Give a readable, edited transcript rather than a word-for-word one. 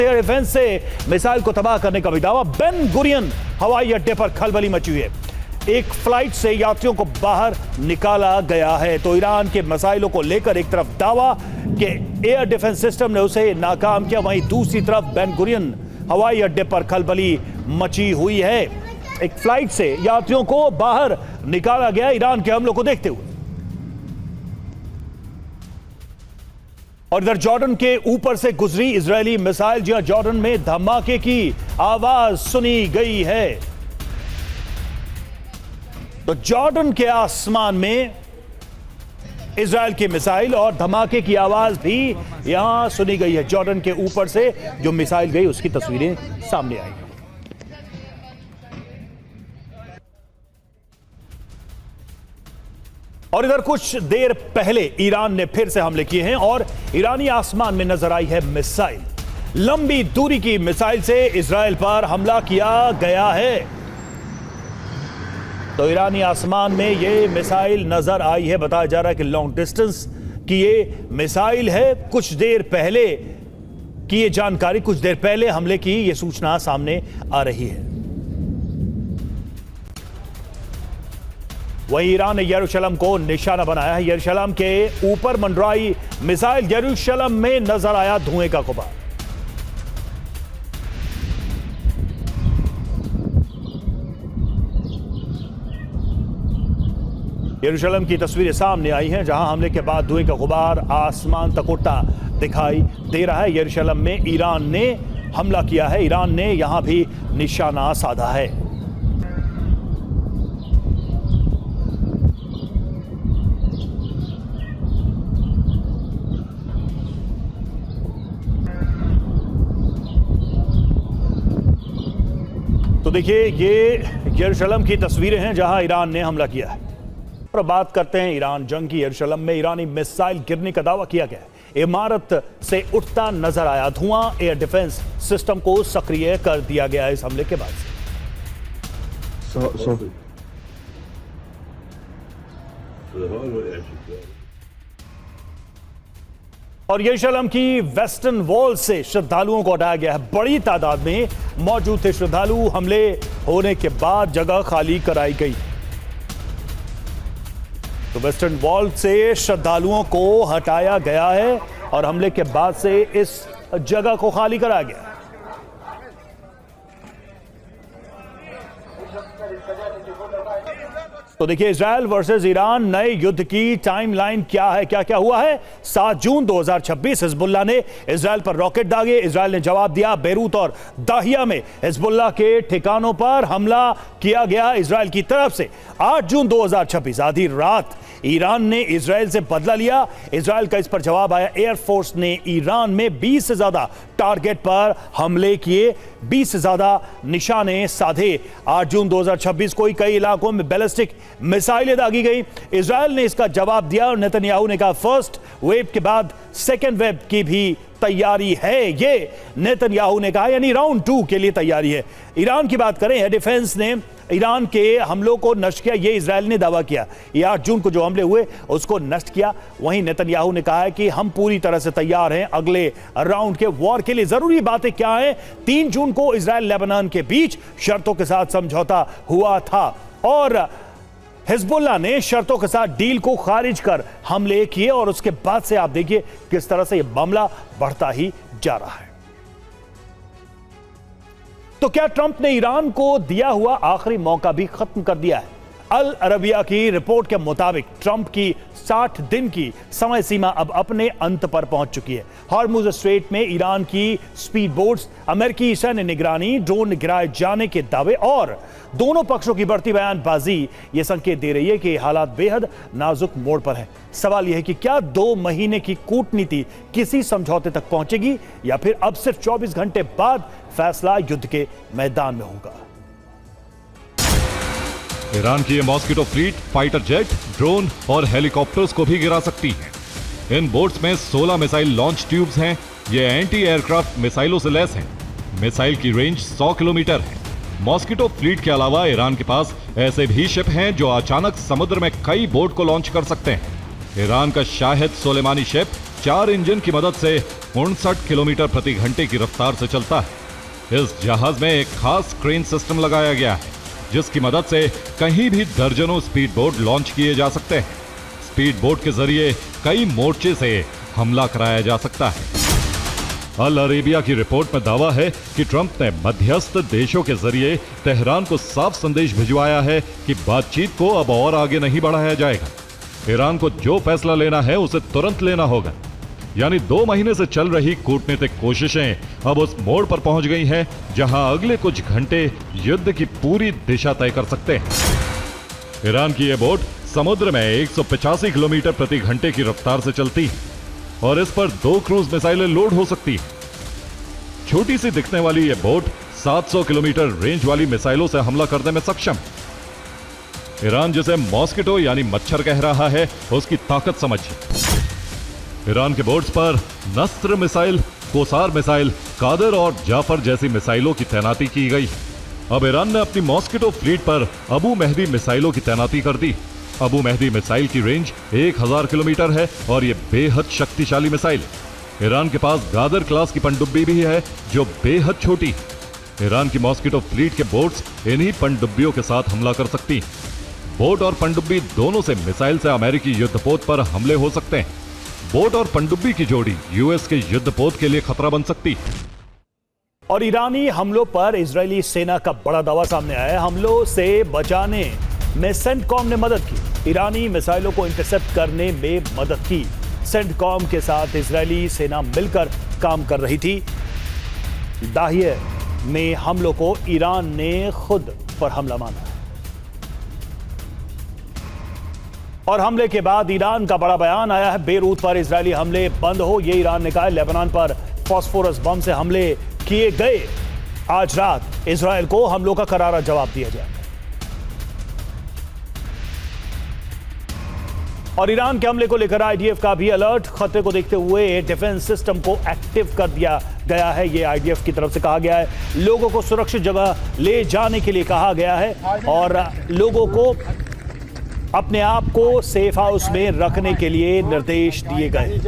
Air defence से missile को तबाह करने का भी दावा। बेन गुरियन हवाई अड्डे पर खलबली मची हुई है। एक फ्लाइट से यात्रियों को बाहर निकाला गया है। तो ईरान के मिसाइलों को लेकर एक तरफ दावा कि एयर डिफेंस सिस्टम ने उसे नाकाम किया, वहीं दूसरी तरफ बेन गुरियन हवाई अड्डे पर खलबली मची हुई है। एक फ्लाइट से यात्रियों को बाहर निकाला गया ईरान के हमलों को देखते हुए। और इधर जॉर्डन के ऊपर से गुजरी इजरायली मिसाइल। जी हां, जॉर्डन में धमाके की आवाज सुनी गई है। तो जॉर्डन के आसमान में इजरायल की मिसाइल और धमाके की आवाज भी यहां सुनी गई है। जॉर्डन के ऊपर से जो मिसाइल गई उसकी तस्वीरें सामने आई। और इधर कुछ देर पहले ईरान ने फिर से हमले किए हैं और ईरानी आसमान में नजर आई है मिसाइल। लंबी दूरी की मिसाइल से इजरायल पर हमला किया गया है। तो ईरानी आसमान में ये मिसाइल नजर आई है। बताया जा रहा है कि लॉन्ग डिस्टेंस की ये मिसाइल है। कुछ देर पहले की ये जानकारी, कुछ देर पहले हमले की ये सूचना सामने आ रही है। वहीं ईरान ने यरूशलेम को निशाना बनाया है। यरूशलेम के ऊपर मंडराई मिसाइल। यरूशलेम में नजर आया धुएं का गुबार। यरूशलेम की तस्वीरें सामने आई हैं, जहां हमले के बाद धुएं का गुबार आसमान तक उड़ता दिखाई दे रहा है। यरूशलेम में ईरान ने हमला किया है। ईरान ने यहां भी निशाना साधा है। तो देखिए, ये यरूशलेम की तस्वीरें हैं जहां ईरान ने हमला किया है। और बात करते हैं ईरान जंग की। यरूशलेम में ईरानी मिसाइल गिरने का दावा किया गया। इमारत से उठता नजर आया धुआं। एयर डिफेंस सिस्टम को सक्रिय कर दिया गया इस हमले के बाद। और यरूशलेम की वेस्टर्न वॉल से श्रद्धालुओं को हटाया गया है। बड़ी तादाद में मौजूद थे श्रद्धालु। हमले होने के बाद जगह खाली कराई गई। तो वेस्टर्न वॉल से श्रद्धालुओं को हटाया गया है और हमले के बाद से इस जगह को खाली कराया गया। तो देखिए, इजरायल वर्सेस ईरान नए युद्ध की टाइमलाइन क्या है, क्या क्या हुआ है। 7 जून 2026 हिजबुल्लाह ने इजरायल पर रॉकेट दागे। इजरायल ने जवाब दिया। बेरूत और दाहिया में हिजबुल्लाह के ठिकानों पर हमला किया गया इजरायल की तरफ से। 8 जून 2026 आधी रात ईरान ने इजरायल से बदला लिया। इजरायल का इस पर जवाब आया। एयरफोर्स ने ईरान में 20 से ज्यादा टारगेट पर हमले किए, 20 से ज्यादा निशाने साधे। 8 जून 2026 को कई इलाकों में बैलिस्टिक मिसाइलें दागी गई। इजरायल ने इसका जवाब दिया और नेतन्याहू ने कहा फर्स्ट वेव के बाद सेकेंड वेव की भी तैयारी है। ये नेतन्याहू ने कहा, यानी राउंड 2 के लिए तैयारी है। ईरान की बात करें, एयर डिफेंस ने ईरान के हमलों को नष्ट किया, ये इजरायल ने दावा किया। ये 8 जून को जो हमले हुए उसको नष्ट किया। वहीं नेतन्याहू ने कहा है कि हम पूरी तरह से तैयार हैं अगले राउंड के वॉर के लिए। जरूरी बातें क्या हैं? 3 जून को इजरायल लेबनान के बीच शर्तों के साथ समझौता हुआ था और हिजबुल्लाह ने शर्तों के साथ डील को खारिज कर हमले किए और उसके बाद से आप देखिए किस तरह से यह मामला बढ़ता ही जा रहा है। तो क्या ट्रंप ने ईरान को दिया हुआ आखिरी मौका भी खत्म कर दिया है? अल अरबिया की रिपोर्ट के मुताबिक ट्रंप की 60 दिन की समय सीमा अब अपने अंत पर पहुंच चुकी है। हॉर्मुज स्ट्रेट में ईरान की स्पीड बोट्स, अमेरिकी सैन्य निगरानी, ड्रोन गिराए जाने के दावे और दोनों पक्षों की बढ़ती बयानबाजी ये संकेत दे रही है कि हालात बेहद नाजुक मोड़ पर है। सवाल यह है कि क्या 2 महीने की कूटनीति किसी समझौते तक पहुंचेगी या फिर अब सिर्फ 24 घंटे बाद फैसला युद्ध के मैदान में होगा। ईरान की ये mosquito fleet fighter jet, drone और हेलीकॉप्टर्स को भी गिरा सकती है। इन बोट्स में 16 मिसाइल लॉन्च ट्यूब्स हैं। ये एंटी एयरक्राफ्ट मिसाइलों से लैस हैं। मिसाइल की रेंज 100 किलोमीटर है। मॉस्किटो फ्लीट के अलावा ईरान के पास ऐसे भी शिप हैं जो अचानक समुद्र में कई बोट को लॉन्च कर सकते हैं। ईरान का शाहिद सुलेमानी शिप 4 इंजन की मदद से 59 किलोमीटर प्रति घंटे की रफ्तार से चलता है। इस जहाज में एक खास क्रेन सिस्टम लगाया गया है, जिसकी मदद से कहीं भी दर्जनों स्पीड बोट लॉन्च किए जा सकते हैं। स्पीड बोट के जरिए कई मोर्चे से हमला कराया जा सकता है। अल अरेबिया की रिपोर्ट में दावा है कि ट्रंप ने मध्यस्थ देशों के जरिए तेहरान को साफ संदेश भिजवाया है कि बातचीत को अब और आगे नहीं बढ़ाया जाएगा। ईरान को जो फैसला लेना है उसे तुरंत लेना होगा। यानी 2 महीने से चल रही कूटनीतिक कोशिशें अब उस मोड़ पर पहुंच गई हैं जहां अगले कुछ घंटे युद्ध की पूरी दिशा तय कर सकते हैं। ईरान की यह बोट समुद्र में 185 किलोमीटर प्रति घंटे की रफ्तार से चलती है और इस पर 2 क्रूज मिसाइलें लोड हो सकती है। छोटी सी दिखने वाली यह बोट 700 किलोमीटर रेंज वाली मिसाइलों से हमला करने में सक्षम है। ईरान जिसे मॉस्किटो यानी मच्छर कह रहा है, उसकी ताकत समझिए। ईरान के बोट्स पर नस्र मिसाइल, कोसार मिसाइल, कादर और जाफर जैसी मिसाइलों की तैनाती की गई। अब ईरान ने अपनी मॉस्किटो फ्लीट पर अबू मेहदी मिसाइलों की तैनाती कर दी। अबू मेहदी मिसाइल की रेंज 1000 किलोमीटर है और यह बेहद शक्तिशाली मिसाइल। ईरान के पास गादर क्लास की पनडुब्बी भी है जो बेहद छोटी है। ईरान की मॉस्किटो फ्लीट के बोट्स इन्हीं पनडुब्बियों के साथ हमला कर सकती हैं। बोट और पनडुब्बी दोनों से मिसाइल से अमेरिकी युद्धपोत पर हमले हो सकते हैं। बोट और पनडुब्बी की जोड़ी यूएस के युद्धपोत के लिए खतरा बन सकती है। और ईरानी हमलों पर इजरायली सेना का बड़ा दावा सामने आया है। हमलों से बचाने में सेंटकॉम ने मदद की। ईरानी मिसाइलों को इंटरसेप्ट करने में मदद की। सेंटकॉम के साथ इजरायली सेना मिलकर काम कर रही थी। दाहिया में हमलों को ईरान ने खुद पर हमला माना। और हमले के बाद ईरान का बड़ा बयान आया है। बेरूत पर इजरायली हमले बंद हो, यह ईरान ने कहा। लेबनान पर फास्फोरस बम से हमले किए गए। आज रात इजरायल को हमलों का करारा जवाब दिया जाएगा। और ईरान के हमले को लेकर आईडीएफ का भी अलर्ट। खतरे को देखते हुए डिफेंस सिस्टम को एक्टिव कर दिया गया है। यह आईडीएफ की तरफ से कहा गया है। लोगों को सुरक्षित जगह ले जाने के लिए कहा गया है और लोगों को अपने आप को सेफ हाउस में रखने के लिए निर्देश दिए गए।